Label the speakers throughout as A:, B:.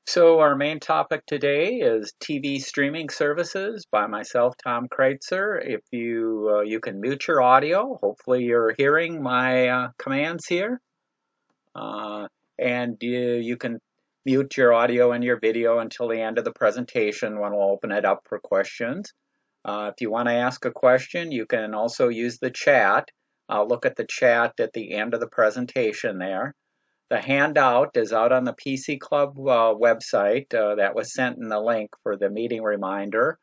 A: So our main topic today is TV streaming services by myself, Tom Kreuzer. If you can mute your audio, hopefully you're hearing my commands here, uh, and you can mute your audio and your video until the end of the presentation when we'll open it up for questions. If you want to ask a question, you can also use the chat. I'll look at the chat at the end of the presentation there. The handout is out on the PC Club website that was sent in the link for the meeting reminder.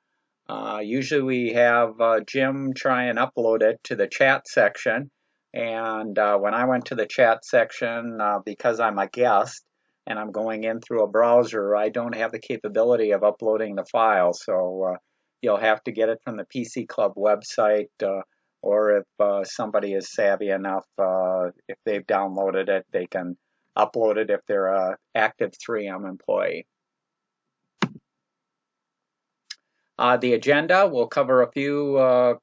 A: Usually we have Jim try and upload it to the chat section. And when I went to the chat section, because I'm a guest and I'm going in through a browser, I don't have the capability of uploading the file. So you'll have to get it from the PC Club website, or if somebody is savvy enough, if they've downloaded it, they can upload it if they're an active 3M employee. The agenda, we'll cover a few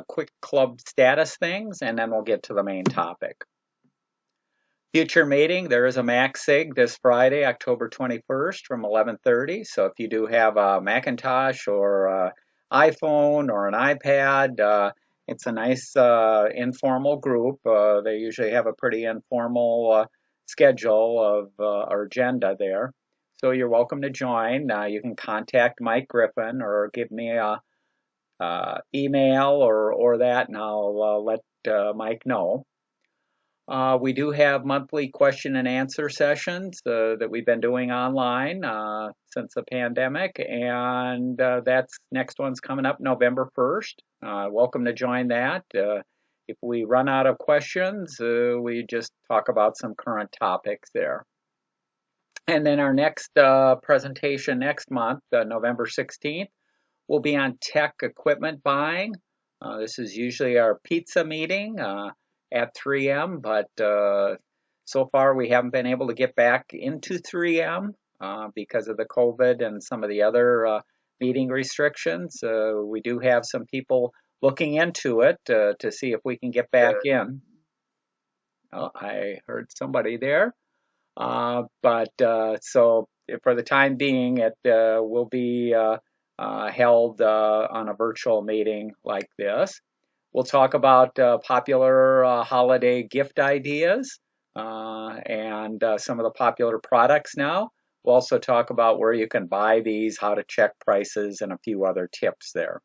A: quick club status things, and then we'll get to the main topic. Future meeting, there is a MacSig this Friday, October 21st from 11:30. So if you do have a Macintosh or iPhone or an iPad, it's a nice informal group. They usually have a pretty informal schedule of our agenda there. So you're welcome to join. You can contact Mike Griffin or give me a email or that, and I'll let Mike know. We do have monthly question and answer sessions that we've been doing online since the pandemic, and that's next one's coming up November 1st. Welcome to join that. If we run out of questions, we just talk about some current topics there. And then our next presentation next month, November 16th, will be on tech equipment buying. This is usually our pizza meeting at 3M, but so far we haven't been able to get back into 3M because of the COVID and some of the other meeting restrictions. We do have some people looking into it to see if we can get back in. Oh, I heard somebody there. So for the time being, it will be held on a virtual meeting like this. We'll talk about popular holiday gift ideas and some of the popular products now. We'll also talk about where you can buy these, how to check prices, and a few other tips there.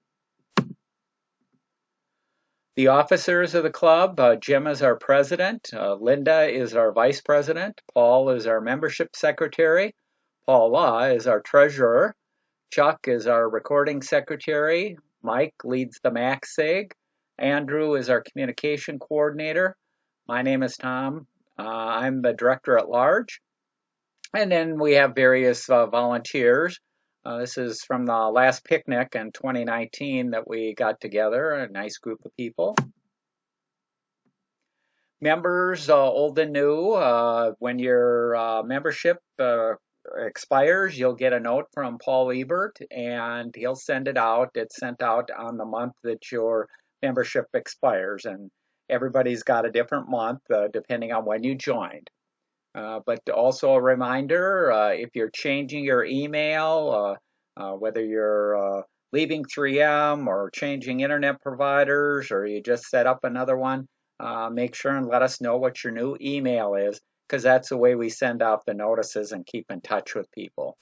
A: The officers of the club, Jim is our president, Linda is our vice president, Paul is our membership secretary, Paula is our treasurer, Chuck is our recording secretary, Mike leads the MacSig, Andrew is our communication coordinator, my name is Tom, I'm the director at large, and then we have various volunteers. This is from the last picnic in 2019 that we got together, a nice group of people. Members, old and new, when your membership expires, you'll get a note from Paul Ebert, and he'll send it out. It's sent out on the month that your membership expires, and everybody's got a different month depending on when you joined. But also a reminder, if you're changing your email, whether you're leaving 3M or changing internet providers, or you just set up another one, make sure and let us know what your new email is, because that's the way we send out the notices and keep in touch with people.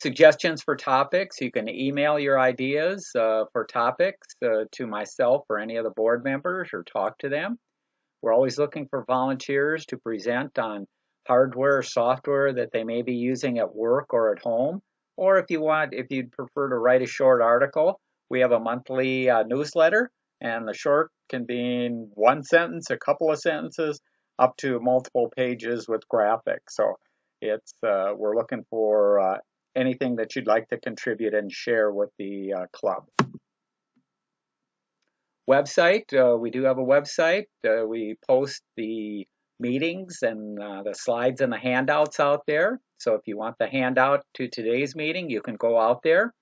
A: Suggestions for topics, you can email your ideas for topics to myself or any of the board members, or talk to them. We're always looking for volunteers to present on hardware or software that they may be using at work or at home. Or if you'd prefer to write a short article, we have a monthly newsletter, and the short can be in one sentence, a couple of sentences, up to multiple pages with graphics. So we're looking for anything that you'd like to contribute and share with the club. Website, we do have a website. We post the meetings and the slides and the handouts out there. So if you want the handout to today's meeting, you can go out there.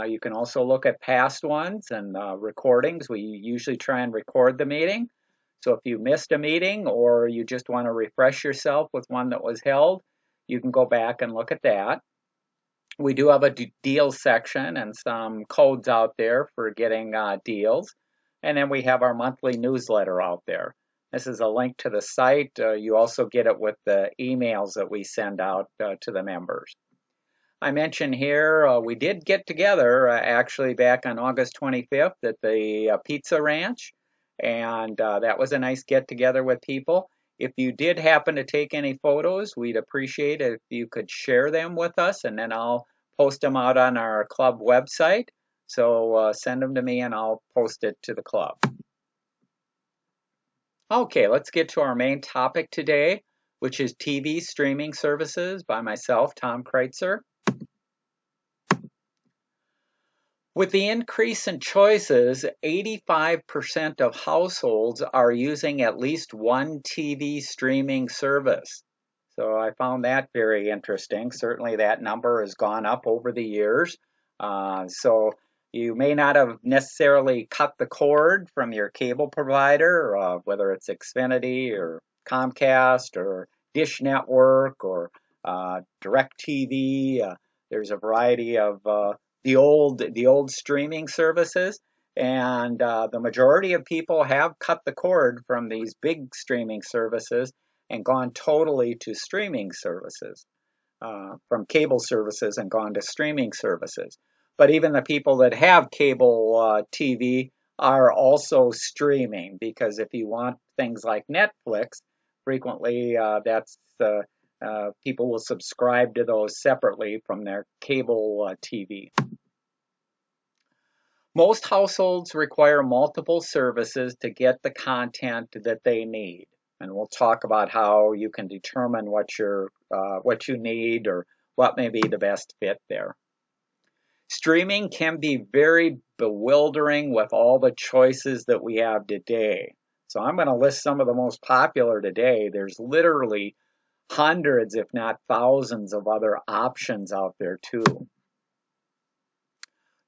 A: You can also look at past ones and recordings. We usually try and record the meeting. So if you missed a meeting or you just want to refresh yourself with one that was held, you can go back and look at that. We do have a deal section and some codes out there for getting deals. And then we have our monthly newsletter out there. This is a link to the site. You also get it with the emails that we send out to the members. I mentioned here we did get together actually back on August 25th at the Pizza Ranch, and that was a nice get together with people. If you did happen to take any photos, we'd appreciate it if you could share them with us, and then I'll post them out on our club website. So send them to me and I'll post it to the club. Okay, let's get to our main topic today, which is TV streaming services by myself, Tom Kreuzer. With the increase in choices, 85% of households are using at least one TV streaming service. So I found that very interesting. Certainly that number has gone up over the years. So you may not have necessarily cut the cord from your cable provider, whether it's Xfinity or Comcast or Dish Network or DirecTV. There's a variety of the old streaming services, and the majority of people have cut the cord from these big streaming services and gone totally to streaming services, from cable services and gone to streaming services. But even the people that have cable TV are also streaming, because if you want things like Netflix, frequently that's people will subscribe to those separately from their cable TV. Most households require multiple services to get the content that they need. And we'll talk about how you can determine what you need or what may be the best fit there. Streaming can be very bewildering with all the choices that we have today. So I'm going to list some of the most popular today. There's literally hundreds, if not thousands, of other options out there too.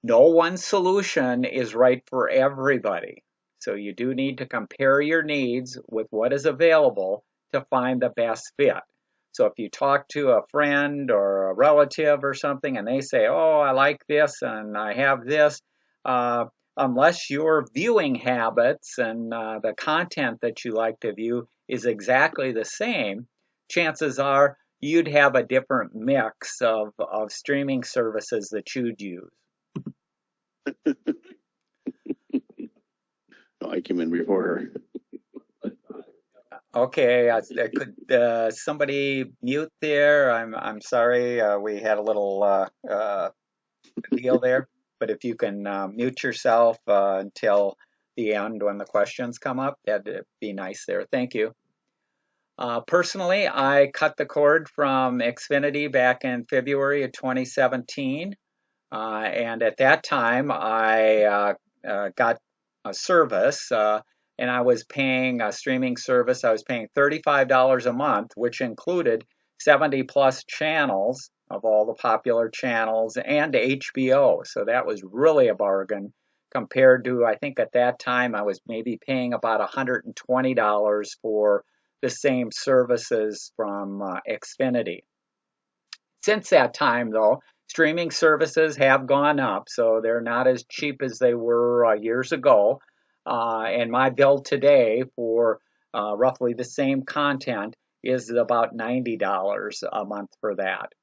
A: No one solution is right for everybody. So you do need to compare your needs with what is available to find the best fit. So if you talk to a friend or a relative or something and they say, oh, I like this and I have this, unless your viewing habits and the content that you like to view is exactly the same, chances are you'd have a different mix of streaming services that you'd use.
B: No, I came in before her.
A: Okay, could somebody mute there? I'm sorry, we had a little deal there, but if you can mute yourself until the end when the questions come up, that'd be nice there. Thank you. Personally, I cut the cord from Xfinity back in February of 2017. And at that time, I got a service, and I was paying a streaming service. I was paying $35 a month, which included 70 plus channels of all the popular channels and HBO. So that was really a bargain compared to, I think at that time, I was maybe paying about $120 for the same services from Xfinity. Since that time, though, streaming services have gone up, so they're not as cheap as they were years ago. And my bill today for roughly the same content is about $90 a month for that.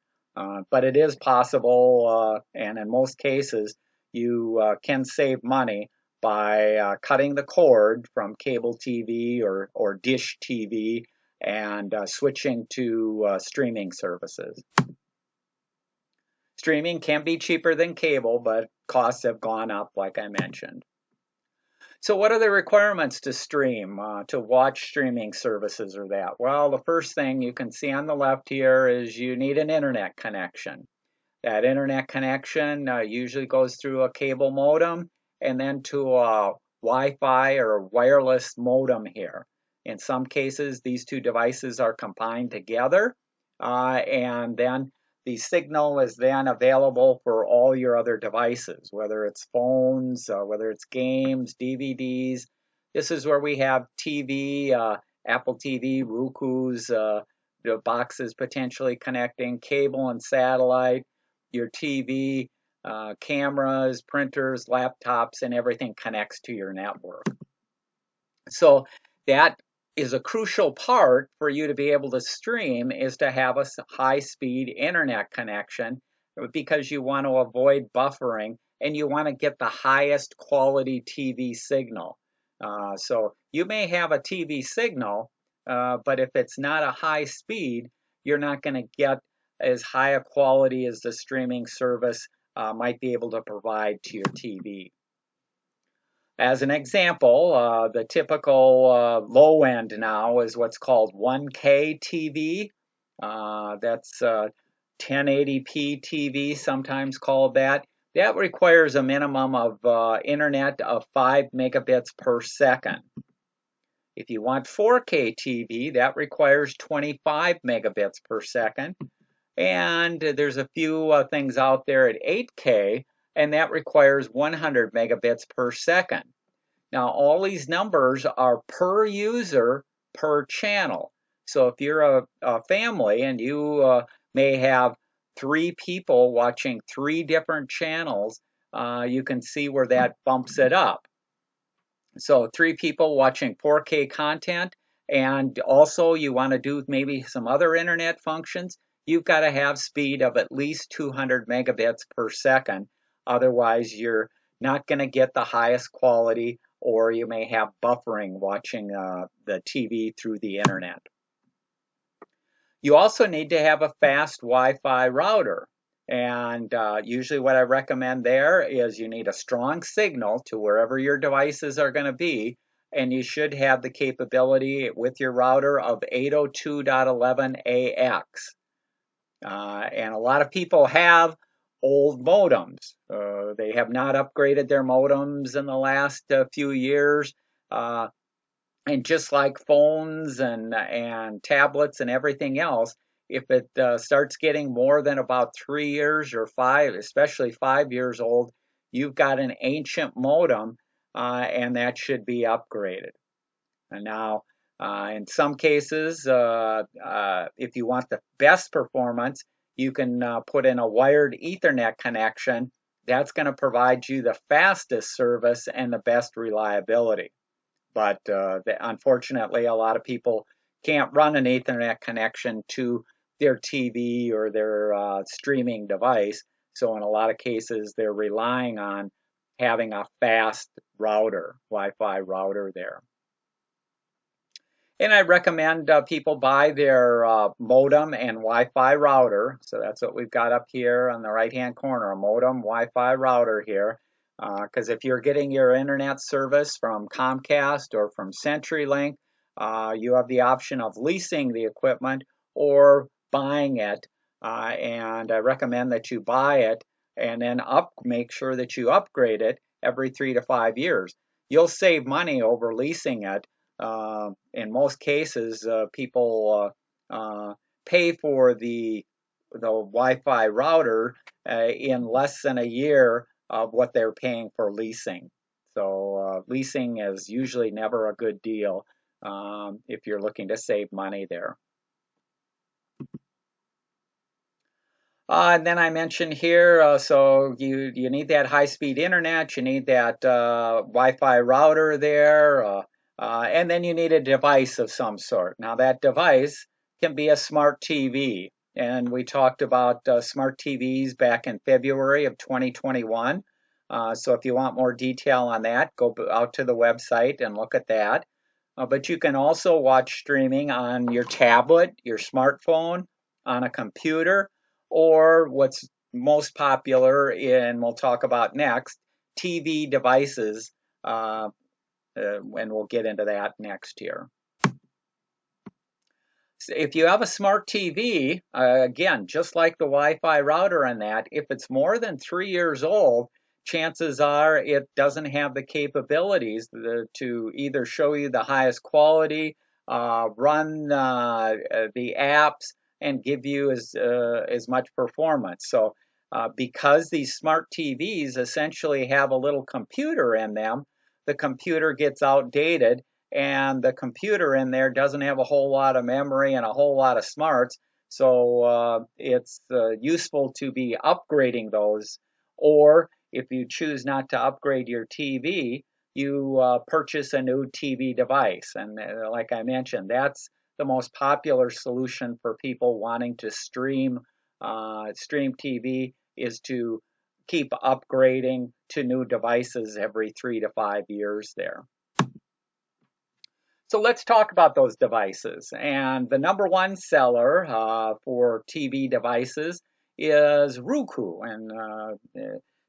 A: But it is possible, and in most cases, you can save money by cutting the cord from cable TV or dish TV and switching to streaming services. Streaming can be cheaper than cable, but costs have gone up, like I mentioned. So what are the requirements to stream, to watch streaming services or that? Well, the first thing you can see on the left here is you need an internet connection. That internet connection usually goes through a cable modem and then to a Wi-Fi or wireless modem here. In some cases, these two devices are combined together, and then the signal is then available for all your other devices, whether it's phones, whether it's games, DVDs. This is where we have TV, Apple TV, Roku's, boxes potentially connecting, cable and satellite, your TV, cameras, printers, laptops, and everything connects to your network. So that is a crucial part for you to be able to stream, is to have a high-speed internet connection, because you want to avoid buffering and you want to get the highest quality TV signal. So you may have a TV signal, but if it's not a high speed, you're not going to get as high a quality as the streaming service might be able to provide to your TV. As an example, the typical low end now is what's called 1K TV. That's 1080p TV, sometimes called that. That requires a minimum of internet of 5 megabits per second. If you want 4K TV, that requires 25 megabits per second. And there's a few things out there at 8K, and that requires 100 megabits per second. Now, all these numbers are per user per channel. So if you're a family and you may have 3 people watching 3 different channels, you can see where that bumps it up. So 3 people watching 4K content, and also you want to do maybe some other internet functions, you've got to have speed of at least 200 megabits per second. Otherwise, you're not going to get the highest quality, or you may have buffering watching the TV through the internet. You also need to have a fast Wi-Fi router. And usually what I recommend there is you need a strong signal to wherever your devices are going to be, and you should have the capability with your router of 802.11ax. And a lot of people have old modems. They have not upgraded their modems in the last few years. And just like phones and tablets and everything else, if it starts getting more than about 3 years or 5, especially 5 years old, you've got an ancient modem, and that should be upgraded. And now, in some cases, if you want the best performance, you can put in a wired Ethernet connection. That's going to provide you the fastest service and the best reliability. But unfortunately, a lot of people can't run an Ethernet connection to their TV or their streaming device. So in a lot of cases, they're relying on having a fast router, Wi-Fi router there. And I recommend people buy their modem and Wi-Fi router. So that's what we've got up here on the right-hand corner, a modem Wi-Fi router here. Because if you're getting your internet service from Comcast or from CenturyLink, you have the option of leasing the equipment or buying it. And I recommend that you buy it and then make sure that you upgrade it every 3 to 5 years. You'll save money over leasing it. In most cases, people pay for the Wi-Fi router in less than a year of what they're paying for leasing. So leasing is usually never a good deal if you're looking to save money there. And then I mentioned here, so you need that high-speed internet, you need that Wi-Fi router there, and then you need a device of some sort. Now that device can be a smart TV, and we talked about smart TVs back in February of 2021. So if you want more detail on that, go out to the website and look at that. But you can also watch streaming on your tablet, your smartphone, on a computer, or what's most popular, and we'll talk about next, TV devices, and we'll get into that next here. So if you have a smart TV, again, just like the Wi-Fi router on that, if it's more than 3 years old, chances are it doesn't have the capabilities to either show you the highest quality, run the apps, and give you as much performance. So because these smart TVs essentially have a little computer in them, the computer gets outdated and the computer in there doesn't have a whole lot of memory and a whole lot of smarts. So it's useful to be upgrading those. Or if you choose not to upgrade your TV, you purchase a new TV device. And like I mentioned, that's the most popular solution for people wanting to stream TV is to keep upgrading to new devices every 3 to 5 years there. So let's talk about those devices. And the number one seller for TV devices is Roku. And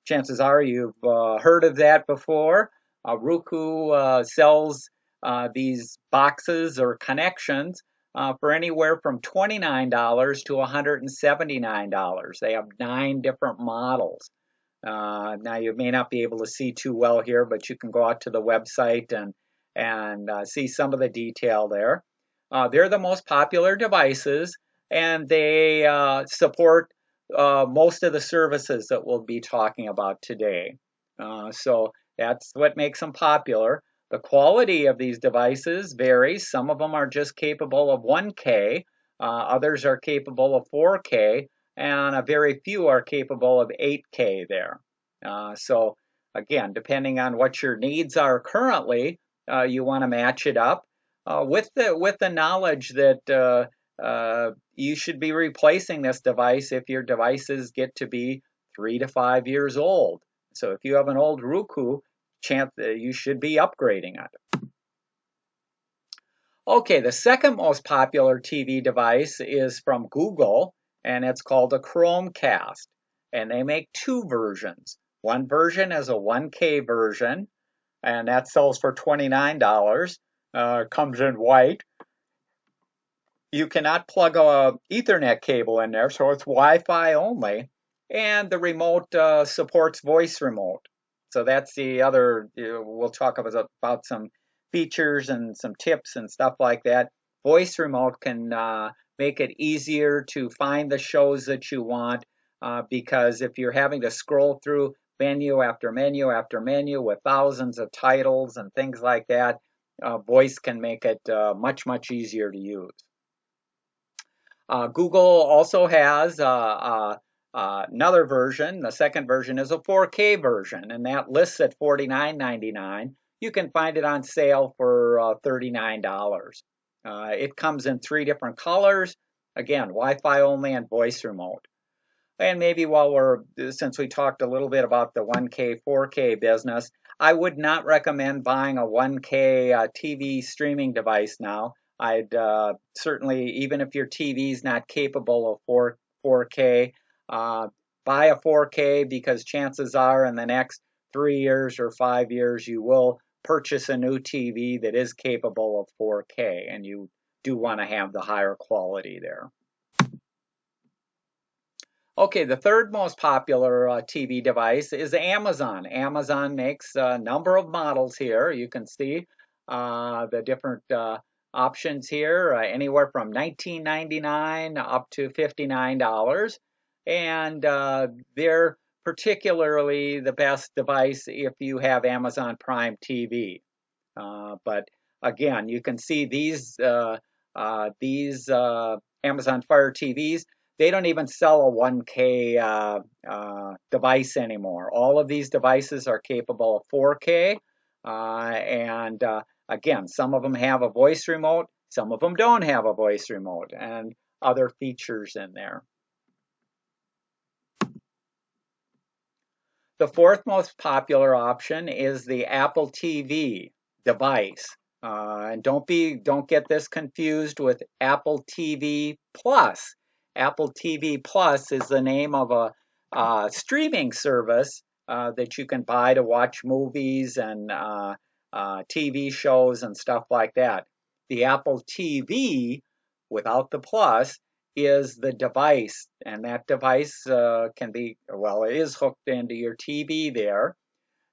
A: chances are you've heard of that before. Roku sells these boxes or connections for anywhere from $29 to $179. They have 9 different models. Now you may not be able to see too well here, but you can go out to the website and see some of the detail there. They're the most popular devices, and they support most of the services that we'll be talking about today. So that's what makes them popular. The quality of these devices varies. Some of them are just capable of 1K, others are capable of 4K, and a very few are capable of 8K there. So again, depending on what your needs are currently, you want to match it up with the knowledge that you should be replacing this device if your devices get to be 3 to 5 years old. So if you have an old Roku, chance you should be upgrading it. Okay, the second most popular TV device is from Google, and it's called a Chromecast. And they make 2 versions. One version is a 1K version, and that sells for $29. Comes in white. You cannot plug a Ethernet cable in there, so it's Wi-Fi only. And the remote supports voice remote. So that's the other, we'll talk about some features and some tips and stuff like that. Voice remote can make it easier to find the shows that you want because if you're having to scroll through menu after menu after menu with thousands of titles and things like that, voice can make it much, much easier to use. Google also has another version. The second version is a 4K version, and that lists at $49.99. You can find it on sale for $39. It comes in 3 different colors. Again, Wi-Fi only and voice remote. And maybe since we talked a little bit about the 1K, 4K business, I would not recommend buying a 1K TV streaming device now. I'd certainly, even if your TV is not capable of 4K, buy a 4K because chances are in the next 3 years or 5 years you will purchase a new TV that is capable of 4K, and you do want to have the higher quality there. Okay, the third most popular TV device is Amazon. Amazon makes a number of models here. You can see the different options here, anywhere from $19.99 up to $59. And they're particularly the best device if you have Amazon Prime TV. But again, you can see these Amazon Fire TVs. They don't even sell a 1K device anymore. All of these devices are capable of 4K. And again, some of them have a voice remote, some of them don't have a voice remote, and other features in there. The fourth most popular option is the Apple TV device. And don't get this confused with Apple TV Plus. Apple TV Plus is the name of a streaming service that you can buy to watch movies and TV shows and stuff like that. The Apple TV without the plus is the device, and that device it is hooked into your TV there.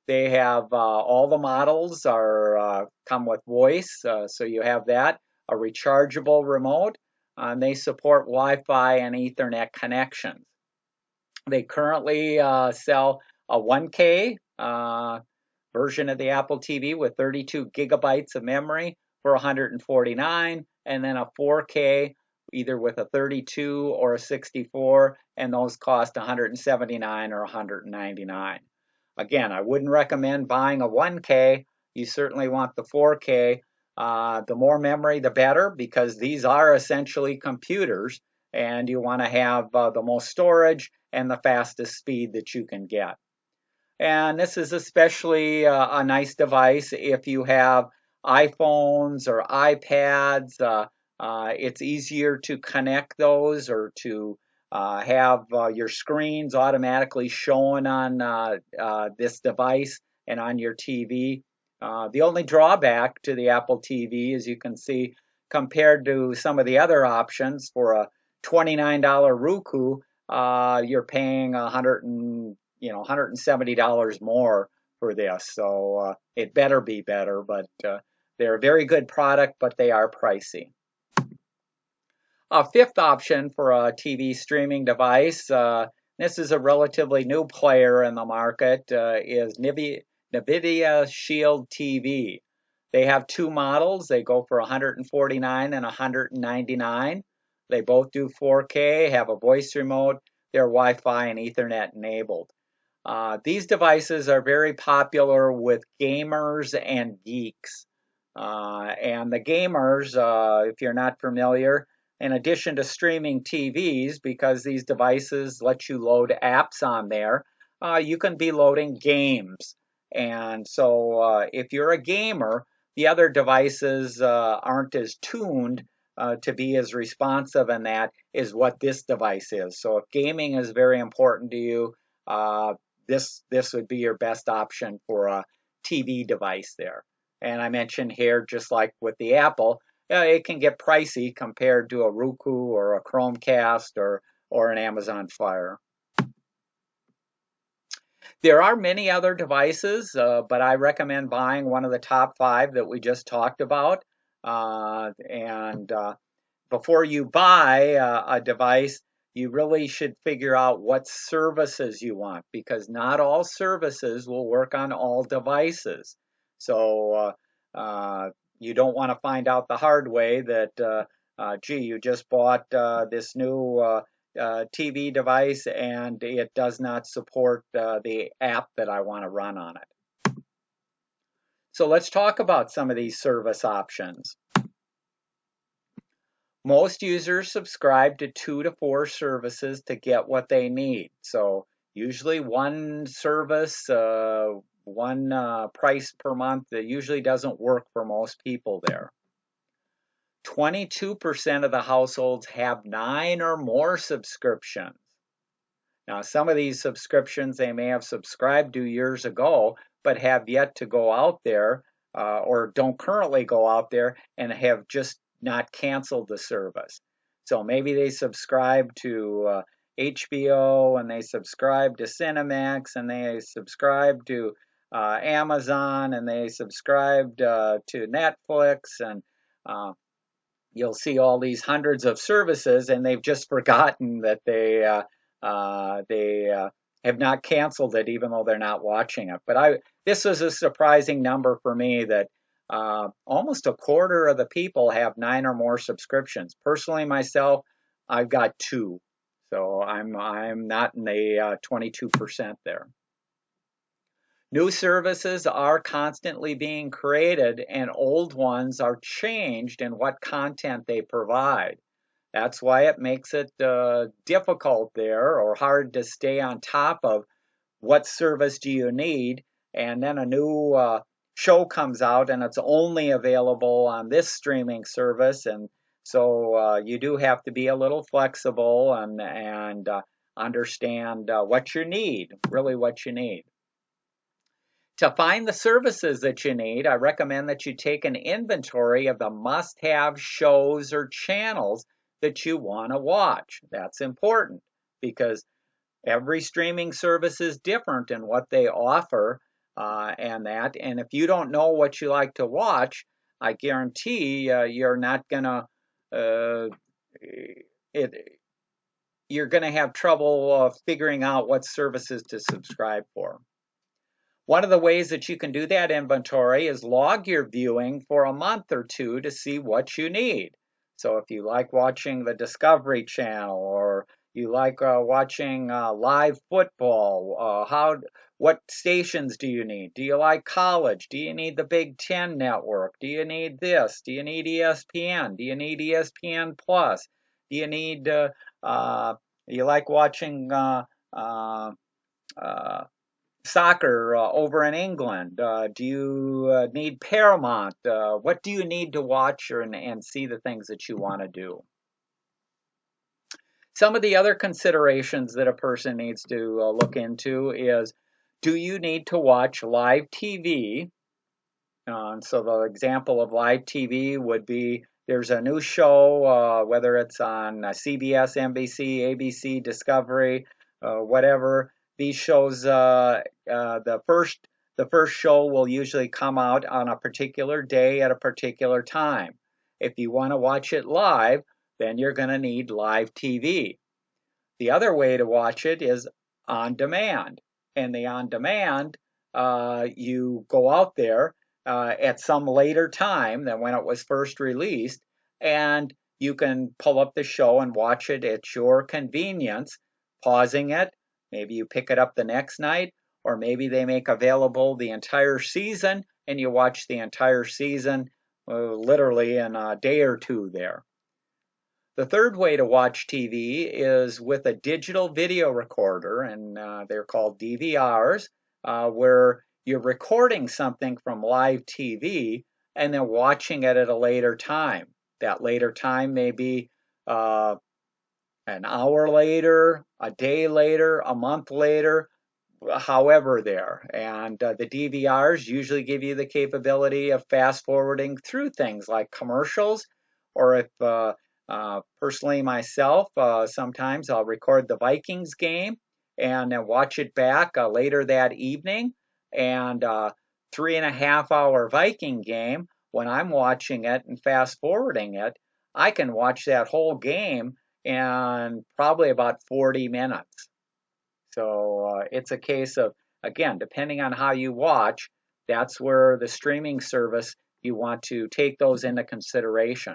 A: They have all the models come with voice, so you have that, a rechargeable remote, and they support Wi-Fi and Ethernet connections. They currently sell a 1K version of the Apple TV with 32 gigabytes of memory for $149, and then a 4K either with a 32 or a 64, and those cost $179 or $199. Again, I wouldn't recommend buying a 1K. You certainly want the 4K. The more memory, the better, because these are essentially computers, and you want to have the most storage and the fastest speed that you can get. And this is especially a nice device if you have iPhones or iPads. It's easier to connect those or to have your screens automatically shown on this device and on your TV. The only drawback to the Apple TV, as you can see, compared to some of the other options, for a $29 Roku, you're paying $170 more for this. So it better be better, but they're a very good product, but they are pricey. A fifth option for a TV streaming device, this is a relatively new player in the market, is NVIDIA Shield TV. They have two models. They go for $149 and $199. They both do 4K, have a voice remote. They're Wi-Fi and Ethernet enabled. These devices are very popular with gamers and geeks. And the gamers, if you're not familiar, in addition to streaming TVs, because these devices let you load apps on there, you can be loading games. And so if you're a gamer, the other devices aren't as tuned to be as responsive, and that is what this device is. So if gaming is very important to you, this would be your best option for a TV device there. And I mentioned here, just like with the Apple, it can get pricey compared to a Roku or a Chromecast or an Amazon Fire. There are many other devices, but I recommend buying one of the top 5 that we just talked about. And before you buy a device, you really should figure out what services you want, because not all services will work on all devices. So you don't want to find out the hard way that, gee, you just bought this new TV device and it does not support the app that I want to run on it. So let's talk about some of these service options. Most users subscribe to 2 to 4 services to get what they need. So usually one service, one price per month, that usually doesn't work for most people there. 22% of the households have 9 or more subscriptions. Now, some of these subscriptions they may have subscribed to years ago, but have yet to go out there or don't currently go out there and have just not canceled the service. So maybe they subscribe to HBO, and they subscribe to Cinemax, and they subscribe to Amazon, and they subscribed to Netflix, and you'll see all these hundreds of services, and they've just forgotten that they have not canceled it, even though they're not watching it. But this was a surprising number for me, that almost a quarter of the people have 9 or more subscriptions. Personally, myself, I've got 2, so I'm not in the 22% there. New services are constantly being created, and old ones are changed in what content they provide. That's why it makes it difficult there, or hard to stay on top of what service do you need. And then a new show comes out and it's only available on this streaming service. And so you do have to be a little flexible and understand what you need, really what you need. To find the services that you need, I recommend that you take an inventory of the must-have shows or channels that you want to watch. That's important, because every streaming service is different in what they offer and if you don't know what you like to watch, I guarantee you're not gonna you're gonna have trouble figuring out what services to subscribe for. One of the ways that you can do that inventory is log your viewing for a month or two to see what you need. So if you like watching the Discovery Channel, or you like watching live football, what stations do you need? Do you like college? Do you need the Big Ten network? Do you need this? Do you need ESPN? Do you need ESPN Plus? Do you need uh, you like watching uh, uh, soccer over in England? Do you need Paramount? What do you need to watch and see the things that you want to do? Some of the other considerations that a person needs to look into is, do you need to watch live TV? And so the example of live TV would be, there's a new show, whether it's on CBS, NBC, ABC, Discovery, whatever. These shows, the first show will usually come out on a particular day at a particular time. If you want to watch it live, then you're going to need live TV. The other way to watch it is on demand. And the on demand, you go out there at some later time than when it was first released, and you can pull up the show and watch it at your convenience, pausing it. Maybe you pick it up the next night, or maybe they make available the entire season and you watch the entire season literally in a day or two there. The third way to watch TV is with a digital video recorder, and they're called DVRs, where you're recording something from live TV and then watching it at a later time. That later time may be an hour later, a day later, a month later, however there. And the DVRs usually give you the capability of fast forwarding through things like commercials, or if personally myself, sometimes I'll record the Vikings game and then watch it back later that evening. And 3.5 hour Viking game, when I'm watching it and fast forwarding it, I can watch that whole game in probably about 40 minutes. So it's a case of, again, depending on how you watch, that's where the streaming service, you want to take those into consideration.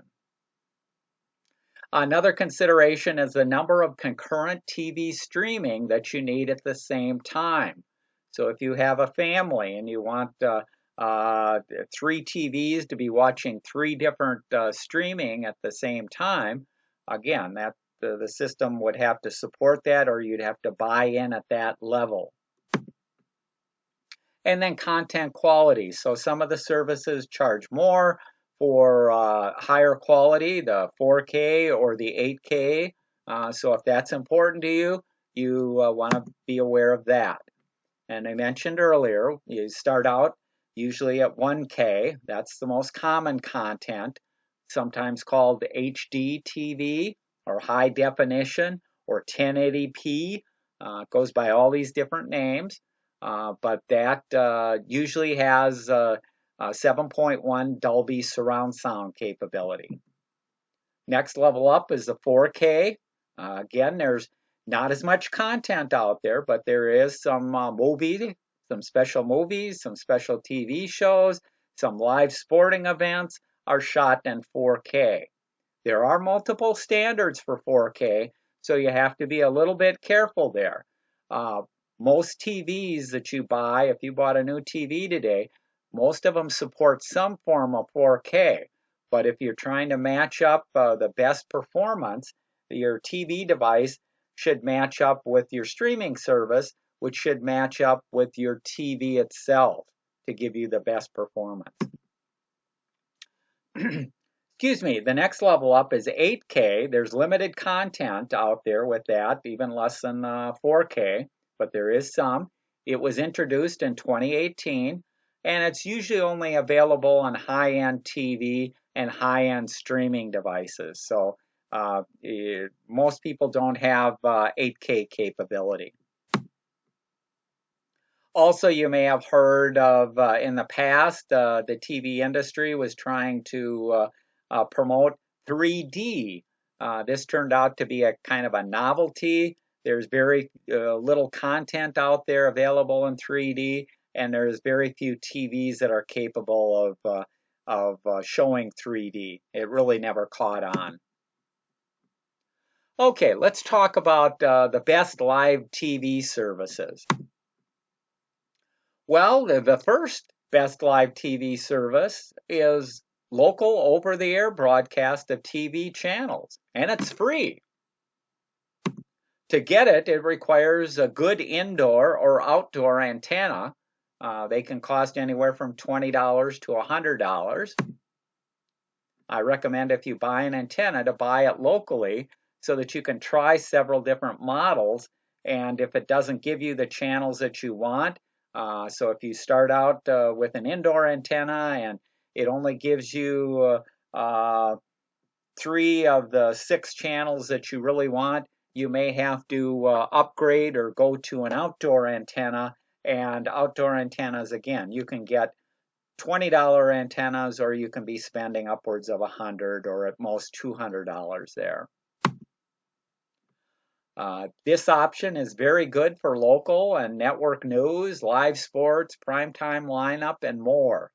A: Another consideration is the number of concurrent TV streaming that you need at the same time. So if you have a family and you want 3 TVs to be watching 3 different streaming at the same time, again, that the system would have to support that, or you'd have to buy in at that level. And then content quality. So some of the services charge more for higher quality, the 4K or the 8K. So if that's important to you, you want to be aware of that. And I mentioned earlier, you start out usually at 1K. That's the most common content, sometimes called HD TV or high definition or 1080p. It goes by all these different names, but that usually has 7.1 Dolby surround sound capability. Next level up is the 4K. Again, there's not as much content out there, but there is some some special movies, some special TV shows, some live sporting events are shot in 4K. There are multiple standards for 4K, so you have to be a little bit careful there. Most TVs that you buy, if you bought a new TV today, most of them support some form of 4K. But if you're trying to match up the best performance, your TV device should match up with your streaming service, which should match up with your TV itself to give you the best performance. Excuse me, the next level up is 8K. There's limited content out there with that, even less than 4K, but there is some. It was introduced in 2018, and it's usually only available on high-end TV and high-end streaming devices. So most people don't have 8K capability. Also, you may have heard of in the past, the TV industry was trying to promote 3D. This turned out to be a kind of a novelty. There's very little content out there available in 3D, and there's very few TVs that are capable of showing 3D. It really never caught on. Okay, let's talk about the best live TV services. Well, the first best live TV service is local over-the-air broadcast of TV channels, and it's free. To get it, it requires a good indoor or outdoor antenna. They can cost anywhere from $20 to $100. I recommend if you buy an antenna to buy it locally so that you can try several different models. And if it doesn't give you the channels that you want, so if you start out with an indoor antenna and it only gives you 3 of the 6 channels that you really want, you may have to upgrade or go to an outdoor antenna. And outdoor antennas, again, you can get $20 antennas, or you can be spending upwards of $100 or at most $200 there. This option is very good for local and network news, live sports, primetime lineup, and more.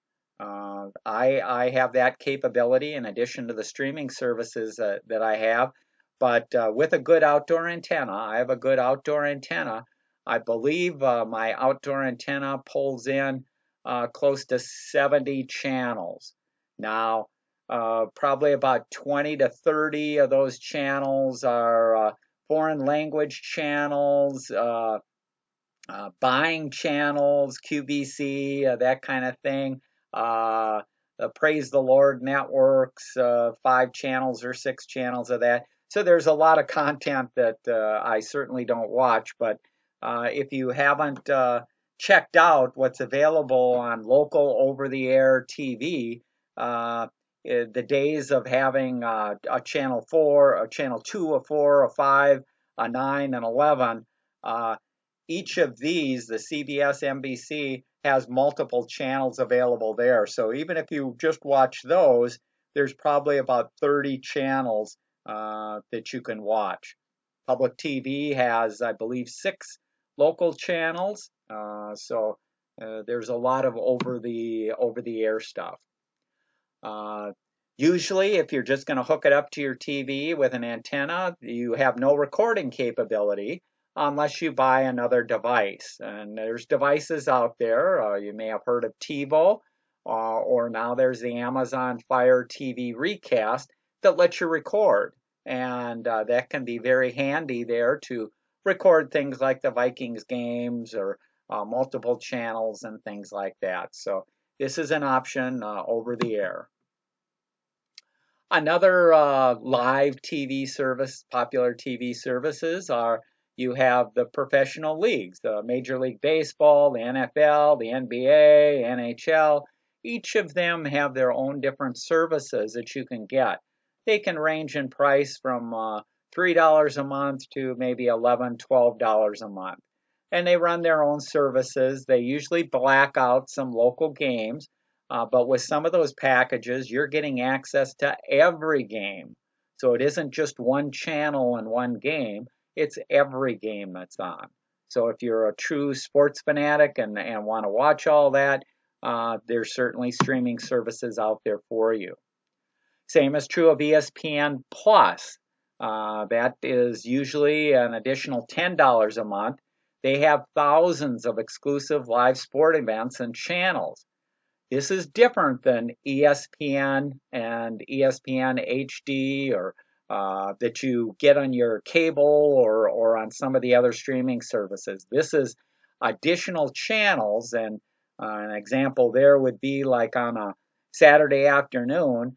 A: I have that capability in addition to the streaming services that I have, but with a good outdoor antenna, I have a good outdoor antenna. I believe my outdoor antenna pulls in close to 70 channels. Now, probably about 20 to 30 of those channels are foreign language channels, buying channels, QVC, that kind of thing. Praise the Lord networks, 5 channels or 6 channels of that. So there's a lot of content that I certainly don't watch, but if you haven't checked out what's available on local over-the-air TV, the days of having a channel 4, a channel 2, a 4, a 5, a 9, and 11, each of these, the CBS, NBC, has multiple channels available there. So even if you just watch those, there's probably about 30 channels that you can watch. Public TV has, I believe, 6 local channels. So there's a lot of over-the-air stuff. Usually, if you're just going to hook it up to your TV with an antenna, you have no recording capability unless you buy another device. And there's devices out there. You may have heard of TiVo, or now there's the Amazon Fire TV Recast that lets you record. And that can be very handy there to record things like the Vikings games or multiple channels and things like that. So this is an option over the air. Another live TV service, popular TV services are, you have the professional leagues, the Major League Baseball, the NFL, the NBA, NHL. Each of them have their own different services that you can get. They can range in price from $3 a month to maybe $11, $12 a month. And they run their own services. They usually black out some local games. But with some of those packages, you're getting access to every game. So it isn't just one channel and one game, it's every game that's on. So if you're a true sports fanatic and want to watch all that, there's certainly streaming services out there for you. Same is true of ESPN Plus. That is usually an additional $10 a month. They have thousands of exclusive live sport events and channels. This is different than ESPN and ESPN HD or that you get on your cable or on some of the other streaming services. This is additional channels, and an example there would be like on a Saturday afternoon,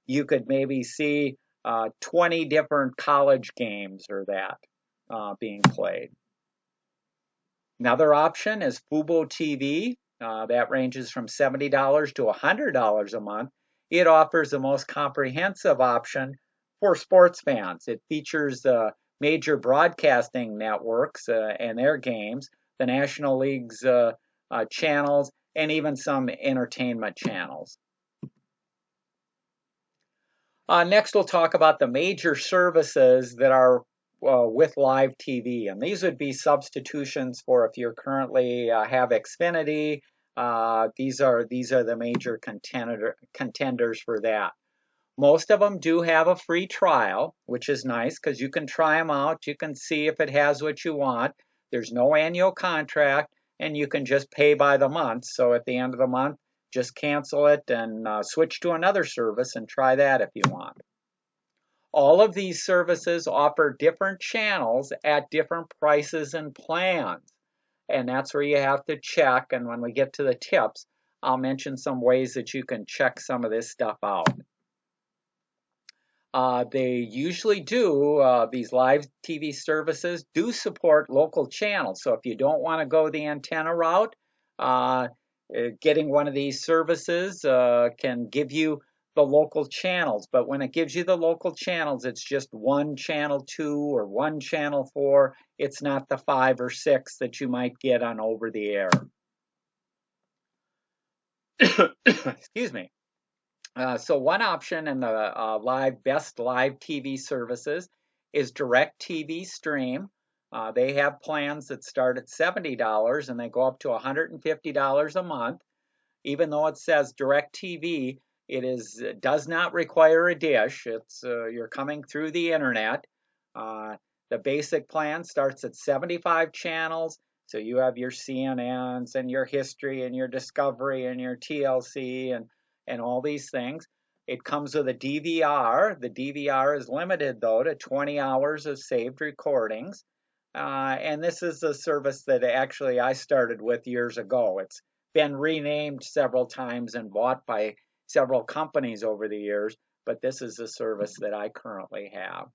A: you could maybe see 20 different college games or that being played. Another option is Fubo TV. That ranges from $70 to $100 a month. It offers the most comprehensive option for sports fans. It features the major broadcasting networks and their games, the National League's channels, and even some entertainment channels. Next, we'll talk about the major services that are with live TV, and these would be substitutions for if you're currently have Xfinity. These are the major contenders for that. Most of them do have a free trial, which is nice because you can try them out. You can see if it has what you want. There's no annual contract, and you can just pay by the month. So at the end of the month, just cancel it and switch to another service and try that if you want. All of these services offer different channels at different prices and plans. And that's where you have to check. And when we get to the tips, I'll mention some ways that you can check some of this stuff out. They usually do, these live TV services do support local channels. So if you don't want to go the antenna route, getting one of these services can give you the local channels. But when it gives you the local channels, it's just one channel 2 or one channel 4. It's not the 5 or 6 that you might get on over the air. Excuse me. So one option in the best live TV services is DirecTV Stream. They have plans that start at $70 and they go up to $150 a month. Even though it says DirecTV, it does not require a dish. It's you're coming through the internet. The basic plan starts at 75 channels. So you have your CNNs and your history and your Discovery and your TLC and all these things. It comes with a DVR. The DVR is limited, though, to 20 hours of saved recordings. And this is a service that actually I started with years ago. It's been renamed several times and bought by several companies over the years, but this is a service that I currently have.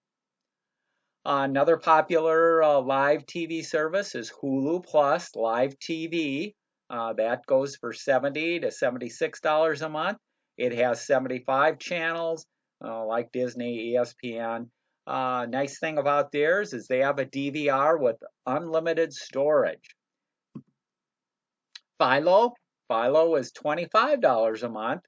A: Another popular live TV service is Hulu Plus Live TV. That goes for $70 to $76 a month. It has 75 channels like Disney, ESPN. Nice thing about theirs is they have a DVR with unlimited storage. Philo is $25 a month.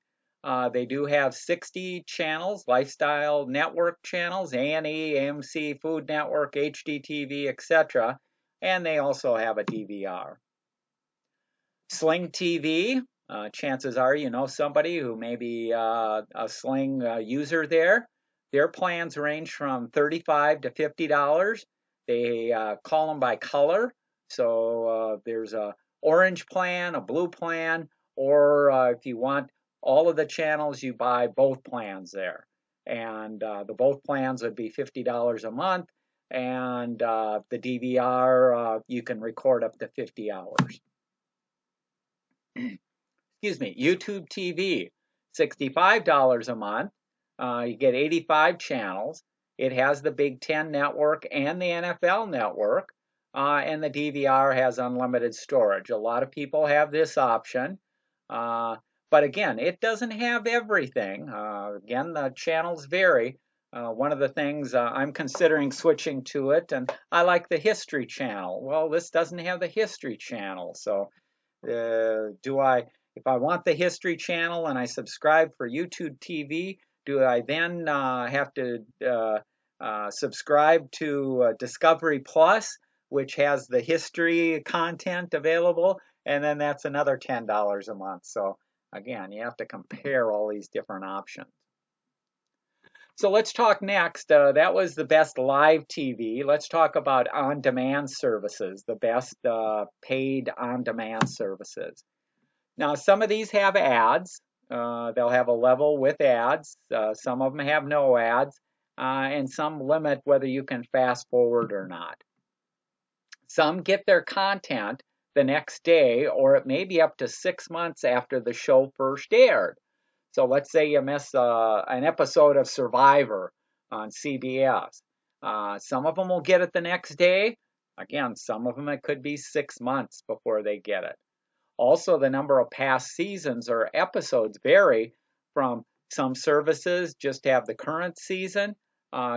A: They do have 60 channels, lifestyle network channels, A&E, AMC, Food Network, HDTV, etc. And they also have a DVR. Sling TV, chances are you know somebody who may be a Sling user there. Their plans range from $35 to $50. They call them by color. So there's a orange plan, a blue plan, or if you want all of the channels, you buy both plans there. And the both plans would be $50 a month. And the DVR, you can record up to 50 hours. Excuse me, YouTube TV, $65 a month. You get 85 channels. It has the Big Ten Network and the NFL Network. And the DVR has unlimited storage. A lot of people have this option. But again, it doesn't have everything. Again, the channels vary. One of the things I'm considering switching to it, and I like the History Channel. Well, this doesn't have the History Channel. So if I want the History Channel and I subscribe for YouTube TV, do I then have to subscribe to Discovery Plus, which has the history content available? And then that's another $10 a month. So again, you have to compare all these different options. So let's talk next. That was the best live TV. Let's talk about on-demand services, the best paid on-demand services. Now, some of these have ads. They'll have a level with ads. Some of them have no ads, and some limit whether you can fast forward or not. Some get their content the next day, or it may be up to 6 months after the show first aired. So let's say you miss an episode of Survivor on CBS. Some of them will get it the next day. Again, some of them it could be 6 months before they get it. Also, the number of past seasons or episodes vary from some services just have the current season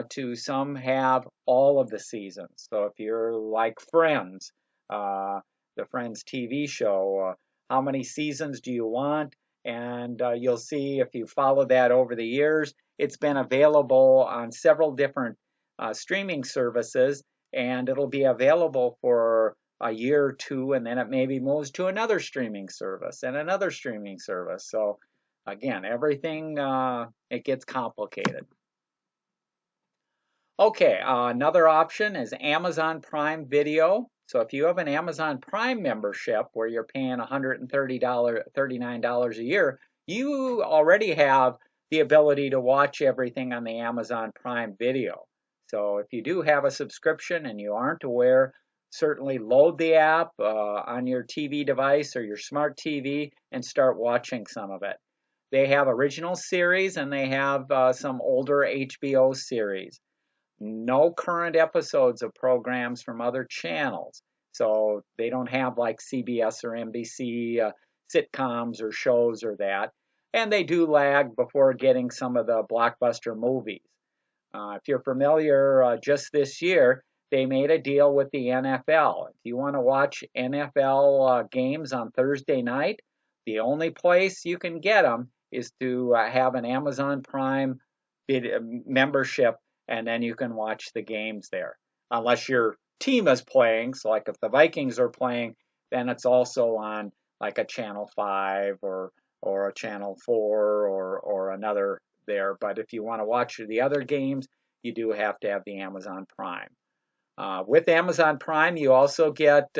A: to some have all of the seasons. So if you're like Friends, the Friends TV show, how many seasons do you want? And you'll see if you follow that over the years, it's been available on several different streaming services, and it'll be available for a year or two, and then it maybe moves to another streaming service and another streaming service. So again, everything, it gets complicated. Okay, another option is Amazon Prime Video. So if you have an Amazon Prime membership where you're paying $139 a year, you already have the ability to watch everything on the Amazon Prime Video. So if you do have a subscription and you aren't aware, certainly load the app on your TV device or your smart TV and start watching some of it. They have original series and they have some older HBO series. No current episodes of programs from other channels. So they don't have like CBS or NBC sitcoms or shows or that. And they do lag before getting some of the blockbuster movies. If you're familiar, just this year, they made a deal with the NFL. If you want to watch NFL games on Thursday night, the only place you can get them is to have an Amazon Prime membership, and then you can watch the games there. Unless your team is playing, so like if the Vikings are playing, then it's also on like a Channel 5 or a Channel 4 or another there. But if you want to watch the other games, you do have to have the Amazon Prime. With Amazon Prime, you also get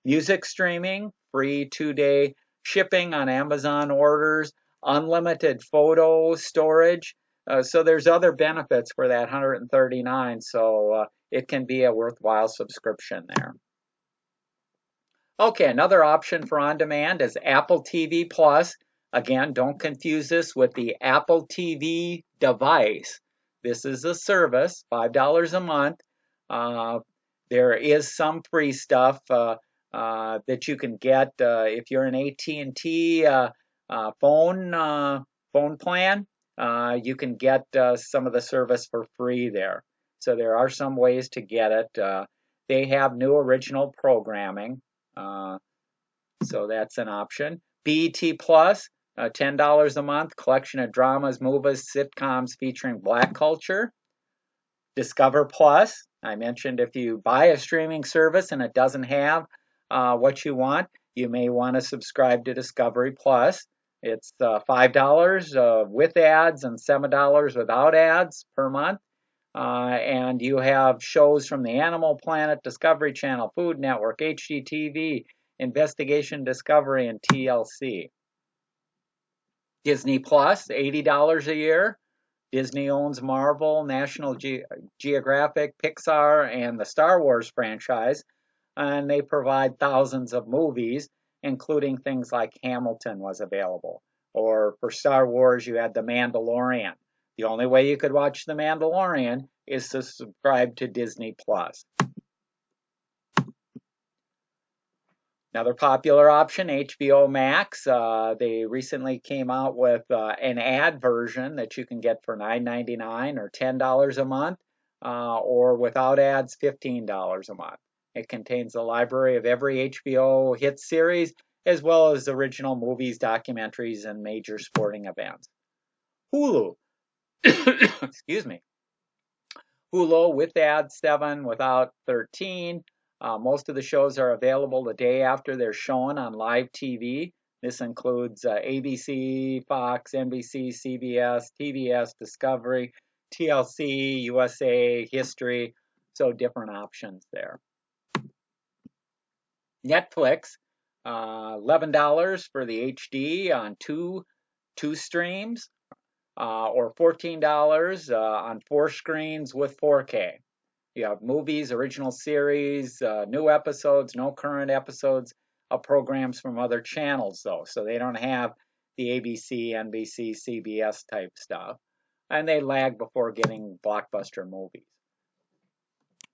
A: music streaming, free 2-day shipping on Amazon orders, unlimited photo storage. So there's other benefits for that 139. So it can be a worthwhile subscription there. Okay, another option for on demand is Apple TV Plus. Again, don't confuse this with the Apple TV device. This is a service, $5 a month. There is some free stuff that you can get if you're an AT&T phone plan. You can get some of the service for free there. So there are some ways to get it. They have new original programming, so that's an option. BET Plus, $10 a month, collection of dramas, movies, sitcoms featuring Black culture. Discover Plus, I mentioned if you buy a streaming service and it doesn't have what you want, you may want to subscribe to Discovery Plus. It's $5 with ads and $7 without ads per month. And you have shows from the Animal Planet, Discovery Channel, Food Network, HGTV, Investigation Discovery, and TLC. Disney Plus, $80 a year. Disney owns Marvel, National Geographic, Pixar, and the Star Wars franchise, and they provide thousands of movies, including things like Hamilton was available. Or for Star Wars, you had The Mandalorian. The only way you could watch The Mandalorian is to subscribe to Disney Plus. Another popular option, HBO Max. They recently came out with an ad version that you can get for $9.99 or $10 a month, or without ads, $15 a month. It contains a library of every HBO hit series, as well as original movies, documentaries, and major sporting events. Hulu. Excuse me. Hulu with ads, 7, without 13. Most of the shows are available the day after they're shown on live TV. This includes ABC, Fox, NBC, CBS, TBS, Discovery, TLC, USA, History, so different options there. Netflix, $11 for the HD on two streams, or $14 on 4 screens with 4K. You have movies, original series, new episodes, no current episodes of programs from other channels, though. So they don't have the ABC, NBC, CBS type stuff. And they lag before getting blockbuster movies.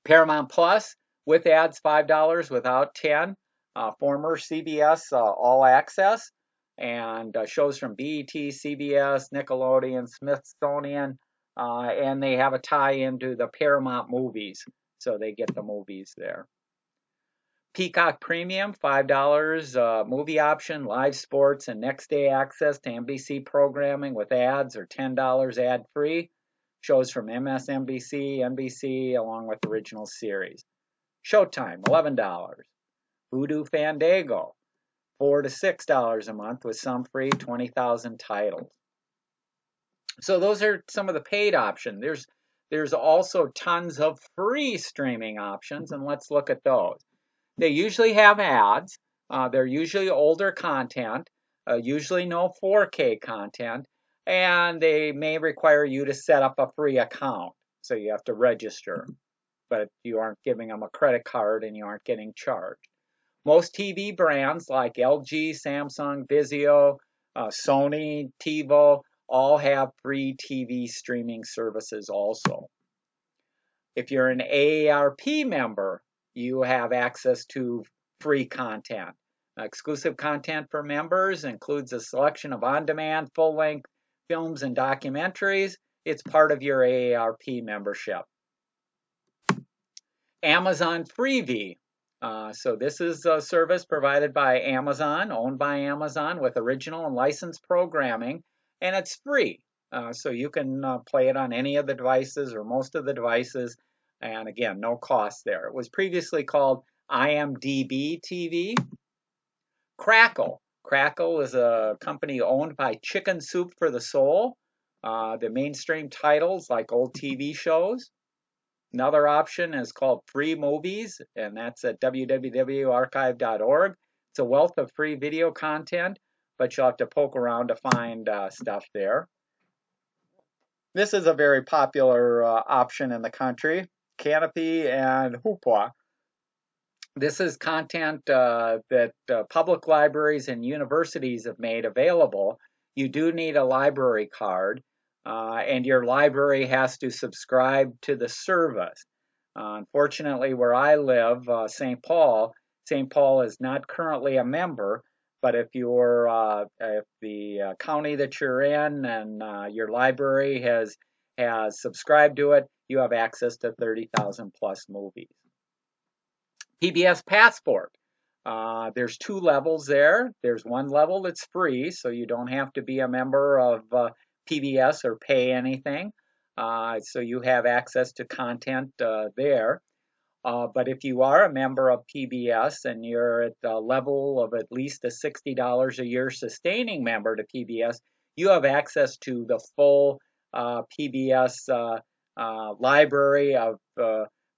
A: Paramount Plus, with ads, $5, without 10. Former CBS All Access. And shows from BET, CBS, Nickelodeon, Smithsonian. And they have a tie into the Paramount movies, so they get the movies there. Peacock Premium, $5 movie option, live sports, and next day access to NBC programming with ads, or $10 ad-free. Shows from MSNBC, NBC, along with original series. Showtime, $11. Hulu Fandango, $4 to $6 a month with some free, 20,000 titles. So those are some of the paid options. There's also tons of free streaming options, and let's look at those. They usually have ads. They're usually older content, usually no 4K content, and they may require you to set up a free account. So you have to register, but you aren't giving them a credit card and you aren't getting charged. Most TV brands like LG, Samsung, Vizio, Sony, TiVo, all have free TV streaming services also. If you're an AARP member, you have access to free content. Exclusive content for members includes a selection of on-demand, full-length films and documentaries. It's part of your AARP membership. Amazon Freevee. So this is a service provided by Amazon, owned by Amazon, with original and licensed programming, and it's free. So you can play it on any of the devices or most of the devices, and again, no cost there. It was previously called IMDb TV. Crackle. Crackle is a company owned by Chicken Soup for the Soul. The mainstream titles like old TV shows. Another option is called Free Movies, and that's at www.archive.org. It's a wealth of free video content, but you'll have to poke around to find stuff there. This is a very popular option in the country, Canopy and Hoopla. This is content that public libraries and universities have made available. You do need a library card. And your library has to subscribe to the service. Unfortunately, where I live, St. Paul is not currently a member, but if the county that you're in and your library has subscribed to it, you have access to 30,000 plus movies. PBS Passport. There's two levels there. There's one level that's free, so you don't have to be a member of PBS or pay anything. So you have access to content there. But if you are a member of PBS and you're at the level of at least a $60 a year sustaining member to PBS, you have access to the full PBS library of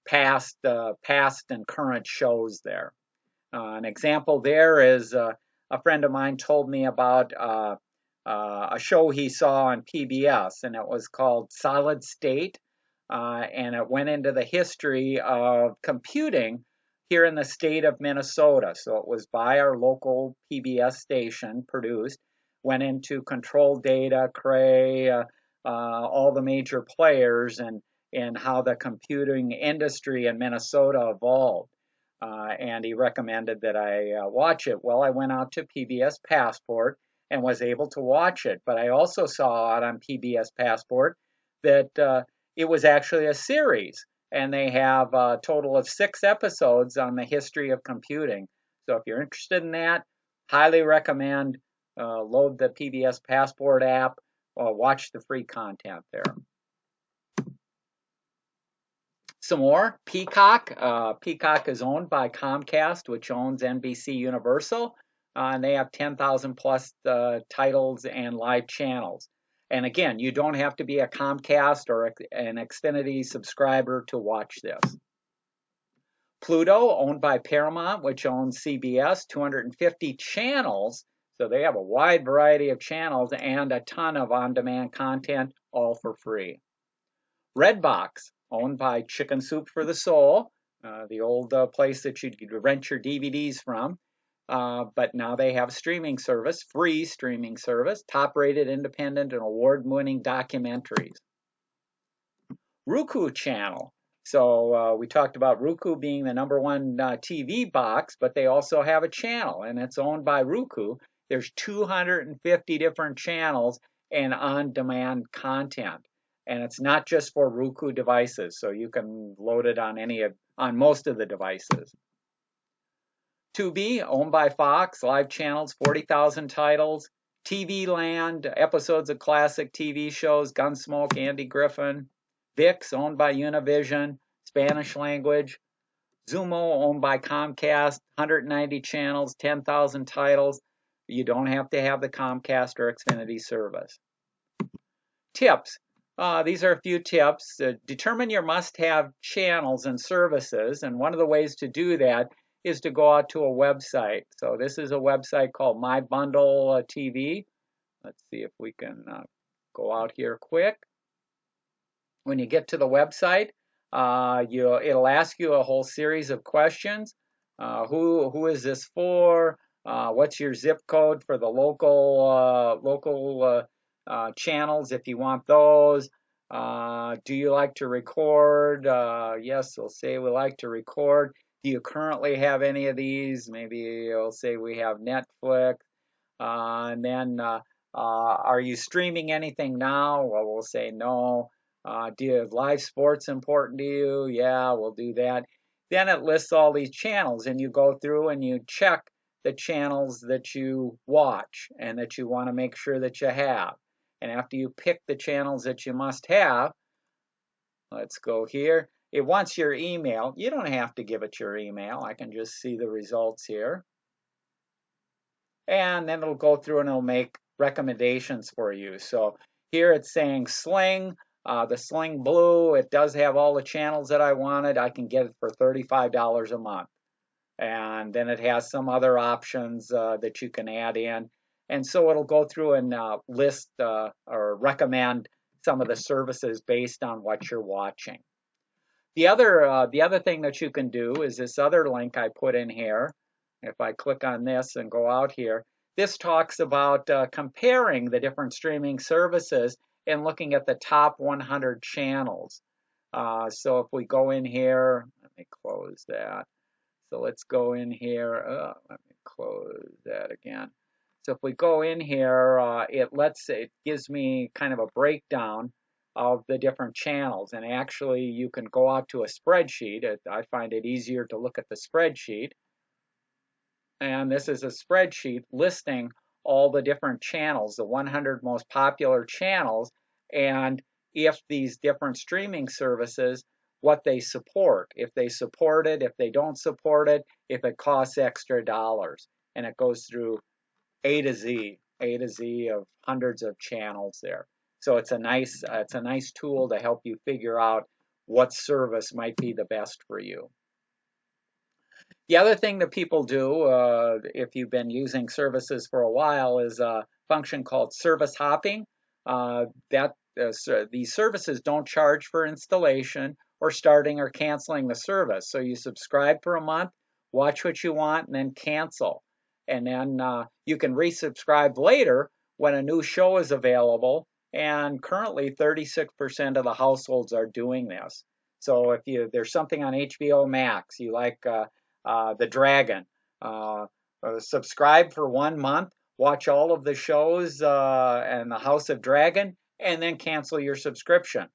A: past and current shows there. An example there is a friend of mine told me about a show he saw on PBS, and it was called Solid State, and it went into the history of computing here in the state of Minnesota. So it was by our local PBS station produced, went into Control Data, Cray, all the major players, and how the computing industry in Minnesota evolved. And he recommended that I watch it. Well, I went out to PBS Passport and was able to watch it. But I also saw out on PBS Passport that it was actually a series, and they have a total of 6 episodes on the history of computing. So if you're interested in that, highly recommend load the PBS Passport app or watch the free content there. Some more, Peacock. Peacock is owned by Comcast, which owns NBC Universal, and they have 10,000 plus titles and live channels. And again, you don't have to be a Comcast or an Xfinity subscriber to watch this. Pluto, owned by Paramount, which owns CBS, 250 channels. So they have a wide variety of channels and a ton of on-demand content, all for free. Redbox, owned by Chicken Soup for the Soul, the old place that you'd rent your DVDs from. But now they have a streaming service, free streaming service, top-rated, independent, and award-winning documentaries. Roku channel. So we talked about Roku being the #1 TV box, but they also have a channel, and it's owned by Roku. There's 250 different channels and on-demand content. And it's not just for Roku devices, so you can load it on most of the devices. Tubi, owned by Fox, live channels, 40,000 titles, TV Land, episodes of classic TV shows, Gunsmoke, Andy Griffin. VIX, owned by Univision, Spanish language. Zumo, owned by Comcast, 190 channels, 10,000 titles. You don't have to have the Comcast or Xfinity service. Tips. These are a few tips. Determine your must-have channels and services, and one of the ways to do that is to go out to a website. So this is a website called My Bundle TV. Let's see if we can go out here quick. When you get to the website, it'll ask you a whole series of questions. Who is this for? What's your zip code for the local channels if you want those? Do you like to record? Yes, they'll say we like to record. Do you currently have any of these? Maybe it'll say we have Netflix. And then, are you streaming anything now? Well, we'll say no. Do you have live sports important to you? Yeah, we'll do that. Then it lists all these channels, and you go through and you check the channels that you watch and that you want to make sure that you have. And after you pick the channels that you must have, let's go here. It wants your email. You don't have to give it your email. I can just see the results here. And then it'll go through and it'll make recommendations for you. So here it's saying Sling, the Sling Blue. It does have all the channels that I wanted. I can get it for $35 a month. And then it has some other options that you can add in. And so it'll go through and list or recommend some of the services based on what you're watching. The other thing that you can do is this other link I put in here. If I click on this and go out here, this talks about comparing the different streaming services and looking at the top 100 channels. So if we go in here, let me close that. So let's go in here. Let me close that again. So if we go in here, it gives me kind of a breakdown of the different channels. And actually, you can go out to a spreadsheet. I find it easier to look at the spreadsheet. And this is a spreadsheet listing all the different channels, the 100 most popular channels, and if these different streaming services, what they support, if they support it, if they don't support it, if it costs extra dollars. And it goes through A to Z of hundreds of channels there. So it's a nice tool to help you figure out what service might be the best for you. The other thing that people do, if you've been using services for a while, is a function called service hopping. These services don't charge for installation or starting or canceling the service. So you subscribe for a month, watch what you want, and then cancel. And then you can resubscribe later when a new show is available. And currently, 36% of the households are doing this. So if there's something on HBO Max, you like The Dragon. Subscribe for 1 month, watch all of the shows and the House of Dragon, and then cancel your subscription.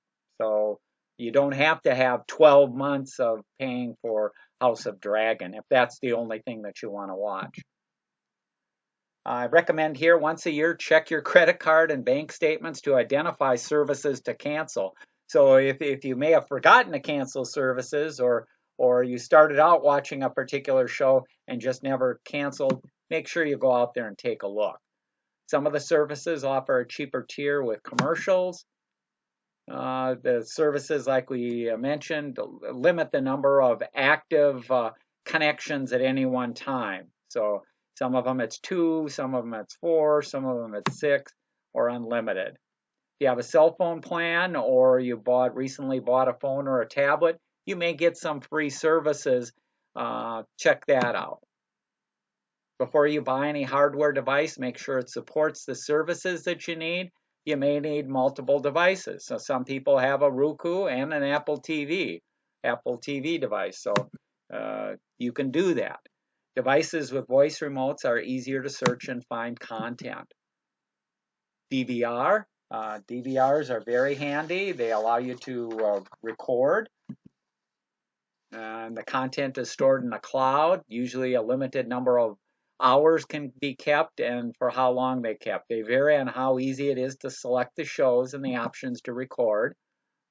A: So you don't have to have 12 months of paying for House of Dragon if that's the only thing that you want to watch. I recommend here once a year, check your credit card and bank statements to identify services to cancel. So if you may have forgotten to cancel services or you started out watching a particular show and just never canceled, make sure you go out there and take a look. Some of the services offer a cheaper tier with commercials. The services, like we mentioned, limit the number of active connections at any one time. So some of them it's 2, some of them it's 4, some of them it's 6, or unlimited. If you have a cell phone plan or you recently bought a phone or a tablet, you may get some free services. Check that out. Before you buy any hardware device, make sure it supports the services that you need. You may need multiple devices. So some people have a Roku and an Apple TV device. So you can do that. Devices with voice remotes are easier to search and find content. DVRs are very handy. They allow you to record. And the content is stored in the cloud, usually a limited number of hours can be kept and for how long they kept. They vary on how easy it is to select the shows and the options to record.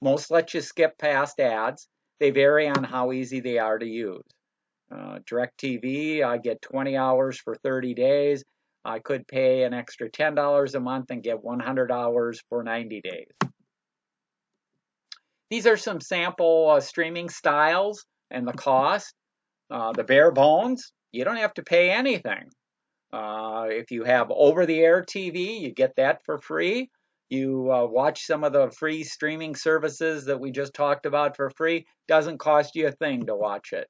A: Most let you skip past ads. They vary on how easy they are to use. DirecTV, I get 20 hours for 30 days. I could pay an extra $10 a month and get 100 hours for 90 days. These are some sample streaming styles and the cost. The bare bones, you don't have to pay anything. If you have over-the-air TV, you get that for free. You watch some of the free streaming services that we just talked about for free. Doesn't cost you a thing to watch it.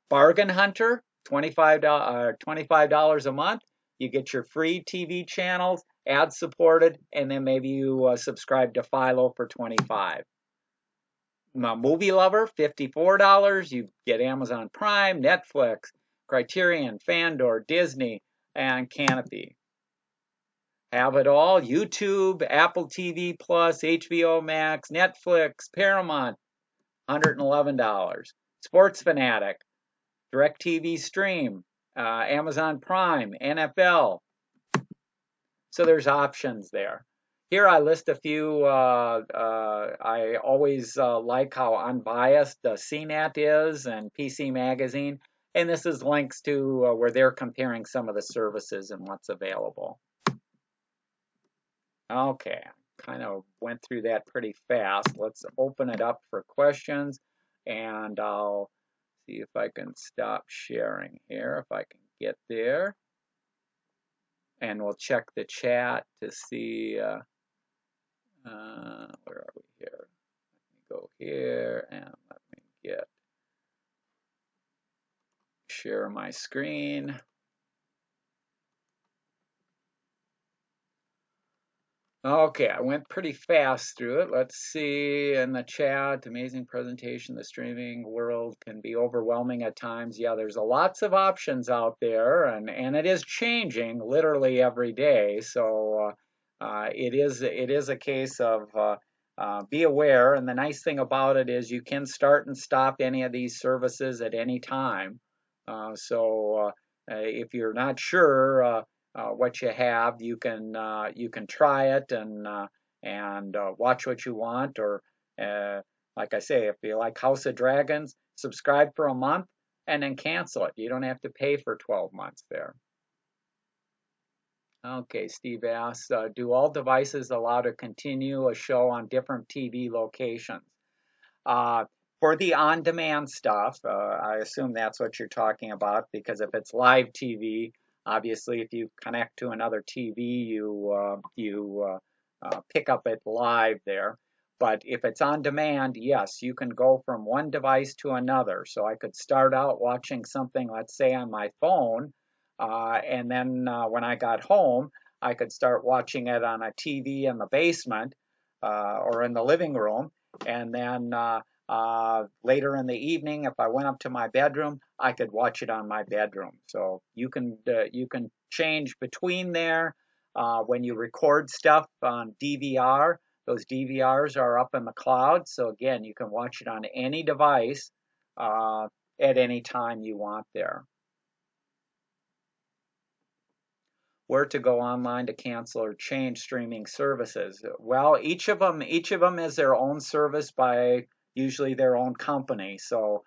A: Bargain Hunter, $25 a month. You get your free TV channels, ad-supported, and then maybe you subscribe to Philo for $25. Movie Lover, $54. You get Amazon Prime, Netflix, Criterion, Fandor, Disney, and Canopy. Have it all. YouTube, Apple TV Plus, HBO Max, Netflix, Paramount, $111. Sports Fanatic, DirecTV Stream, Amazon Prime, NFL. So there's options there. Here I list a few. I always like how unbiased CNET is and PC Magazine. And this is links to where they're comparing some of the services and what's available. Okay, kind of went through that pretty fast. Let's open it up for questions, and I'll see if I can stop sharing here, if I can get there. And we'll check the chat to see, where are we here? Let me go here and let me share my screen. Okay, I went pretty fast through it. Let's see in the chat, amazing presentation. The streaming world can be overwhelming at times. Yeah, there's lots of options out there, and it is changing literally every day. So it is a case of be aware. And the nice thing about it is you can start and stop any of these services at any time. So if you're not sure what you have, you can try it and watch what you want, or like I say, if you like House of Dragons, subscribe for a month and then cancel it. You don't have to pay for 12 months there. Okay, Steve asks, do all devices allow to continue a show on different TV locations? For the on-demand stuff, I assume that's what you're talking about, because if it's live TV, obviously if you connect to another TV, you pick up it live there. But if it's on demand, yes, you can go from one device to another. So I could start out watching something, let's say on my phone, and then when I got home, I could start watching it on a TV in the basement or in the living room, and then later in the evening, if I went up to my bedroom, I could watch it on my bedroom. So you can change between there. When you record stuff on DVR, those DVRs are up in the cloud. So again, you can watch it on any device at any time you want there. Where to go online to cancel or change streaming services? Well, each of them is their own service by usually their own company. So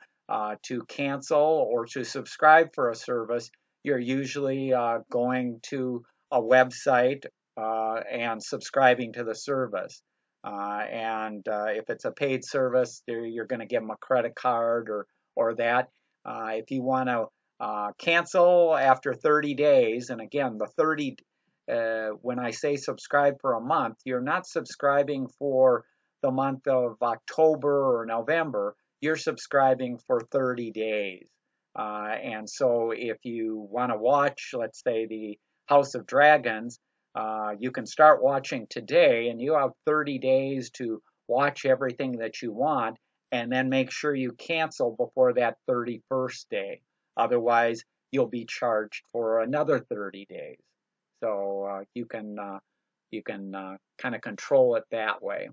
A: to cancel or to subscribe for a service, you're usually going to a website and subscribing to the service. And if it's a paid service, you're going to give them a credit card or that. If you want to cancel after 30 days, and again, the 30, when I say subscribe for a month, you're not subscribing for the month of October or November, you're subscribing for 30 days. And so if you want to watch, let's say, the House of Dragons, you can start watching today, and you have 30 days to watch everything that you want, and then make sure you cancel before that 31st day. Otherwise, you'll be charged for another 30 days. So you can kind of control it that way.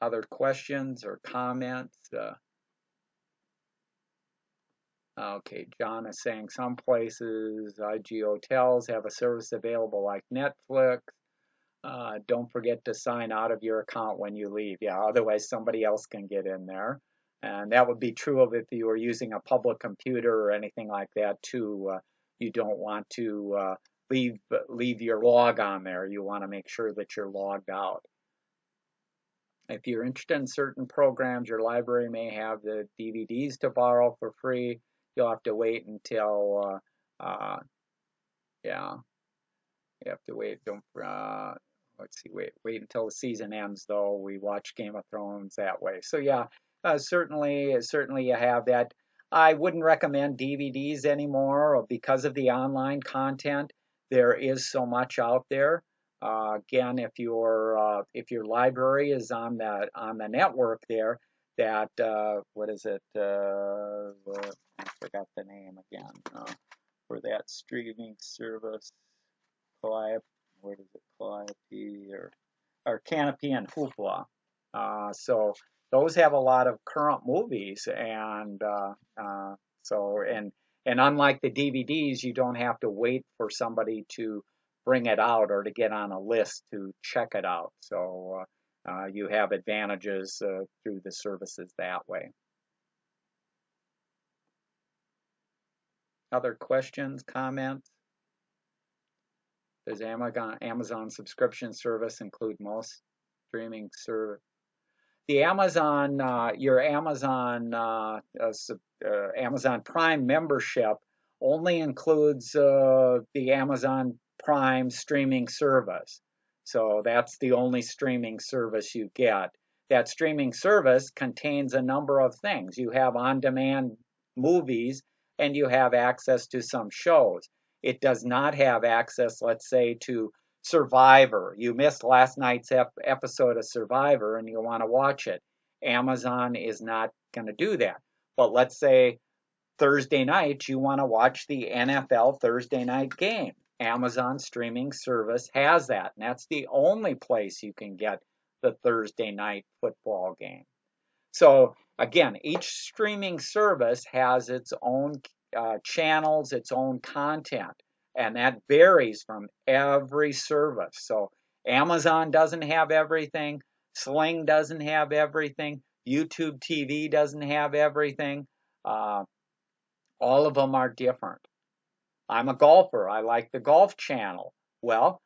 A: Other questions or comments? Okay, John is saying some places, IG hotels have a service available like Netflix. Don't forget to sign out of your account when you leave. Yeah, otherwise somebody else can get in there. And that would be true of if you were using a public computer or anything like that too. You don't want to leave your log on there. You want to make sure that you're logged out. If you're interested in certain programs, your library may have the DVDs to borrow for free. You'll have to wait until, yeah, you have to wait. Don't, let's see, wait until the season ends, though. We watch Game of Thrones that way. So yeah, certainly you have that. I wouldn't recommend DVDs anymore because of the online content. There is so much out there. Again, if your library is on the network there, that what is it? I forgot the name again for that streaming service. Calliope, what is it? Calliope or Canopy and Hoopla. So those have a lot of current movies, and so and unlike the DVDs, you don't have to wait for somebody to bring it out or to get on a list to check it out. So you have advantages through the services that way. Other questions, comments? Does Amazon subscription service include most streaming service? The Amazon, your Amazon Prime membership only includes the Amazon Prime streaming service. So that's the only streaming service you get. That streaming service contains a number of things. You have on-demand movies and you have access to some shows. It does not have access, let's say, to Survivor. You missed last night's episode of Survivor and you want to watch it. Amazon is not going to do that. But let's say Thursday night you want to watch the NFL Thursday night game. Amazon streaming service has that. And that's the only place you can get the Thursday night football game. So again, each streaming service has its own channels, its own content, and that varies from every service. So Amazon doesn't have everything, Sling doesn't have everything, YouTube TV doesn't have everything. Uh, all of them are different. I'm a golfer. I like the Golf Channel. Well,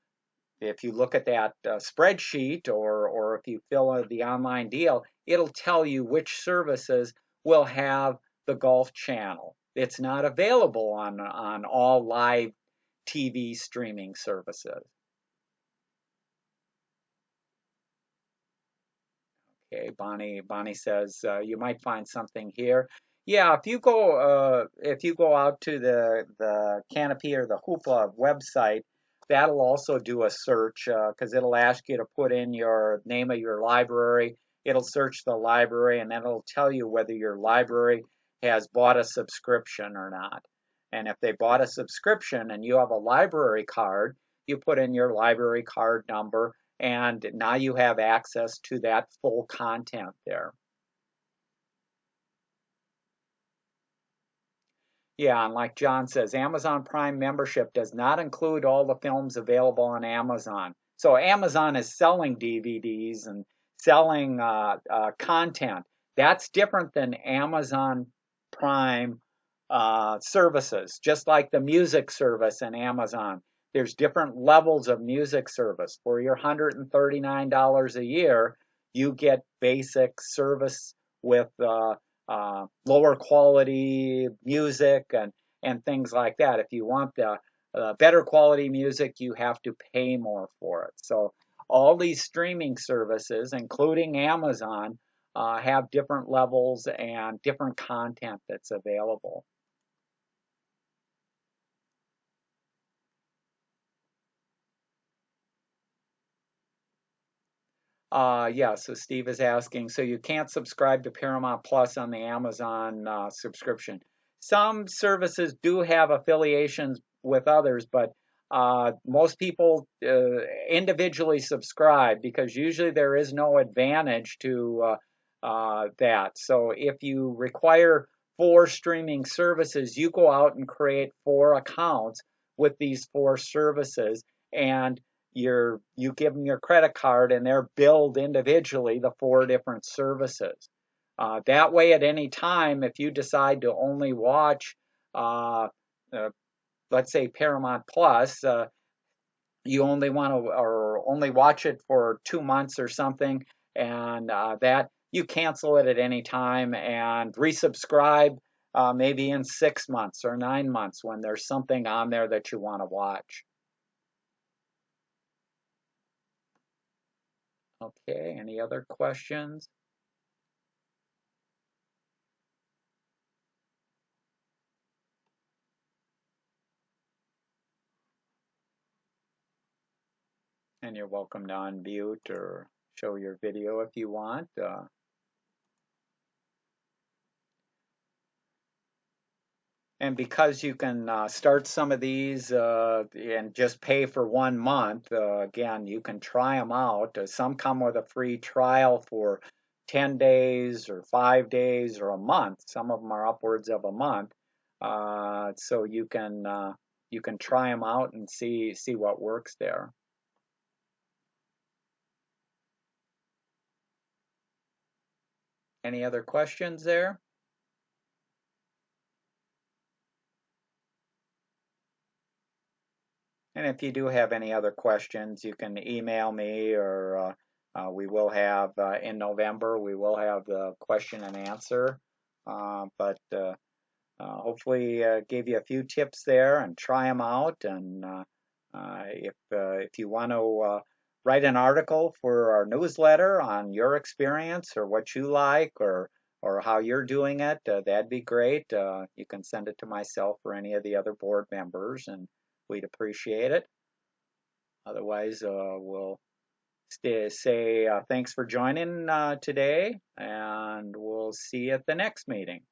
A: if you look at that spreadsheet or if you fill out the online deal, it'll tell you which services will have the Golf Channel. It's not available on all live TV streaming services. Okay, Bonnie says you might find something here. Yeah, if you go out to the Canopy or the Hoopla website, that'll also do a search because it'll ask you to put in your name of your library. It'll search the library and then it'll tell you whether your library has bought a subscription or not. And if they bought a subscription and you have a library card, you put in your library card number and now you have access to that full content there. Yeah, and like John says, Amazon Prime membership does not include all the films available on Amazon. So Amazon is selling DVDs and selling content. That's different than Amazon Prime services, just like the music service in Amazon. There's different levels of music service. For your $139 a year, you get basic service with lower quality music and things like that. If you want the better quality music, you have to pay more for it. So all these streaming services, including Amazon, have different levels and different content that's available. Yeah, so Steve is asking, so you can't subscribe to Paramount Plus on the Amazon subscription. Some services do have affiliations with others, but most people individually subscribe because usually there is no advantage to that. So if you require 4 streaming services, you go out and create 4 accounts with these 4 services, and you give them your credit card, and they're billed individually the 4 different services. That way, at any time, if you decide to only watch, let's say Paramount Plus, you only want to or only watch it for 2 months or something, and that you cancel it at any time and resubscribe maybe in 6 months or 9 months when there's something on there that you want to watch. Okay, any other questions? And you're welcome to unmute or show your video if you want. And because you can start some of these and just pay for 1 month, again, you can try them out. Some come with a free trial for 10 days or 5 days or a month. Some of them are upwards of a month. So you can try them out and see what works there. Any other questions there? And if you do have any other questions, you can email me, or we will have in November, we will have the question and answer. But hopefully gave you a few tips there, and try them out. And if you want to write an article for our newsletter on your experience or what you like, or how you're doing it, that'd be great. You can send it to myself or any of the other board members, and we'd appreciate it. Otherwise, we'll say thanks for joining today, and we'll see you at the next meeting.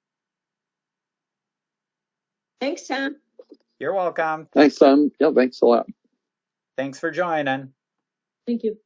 C: Thanks, Tom.
A: You're welcome.
B: Thanks, Tom. Yeah, thanks a lot.
A: Thanks for joining.
C: Thank you.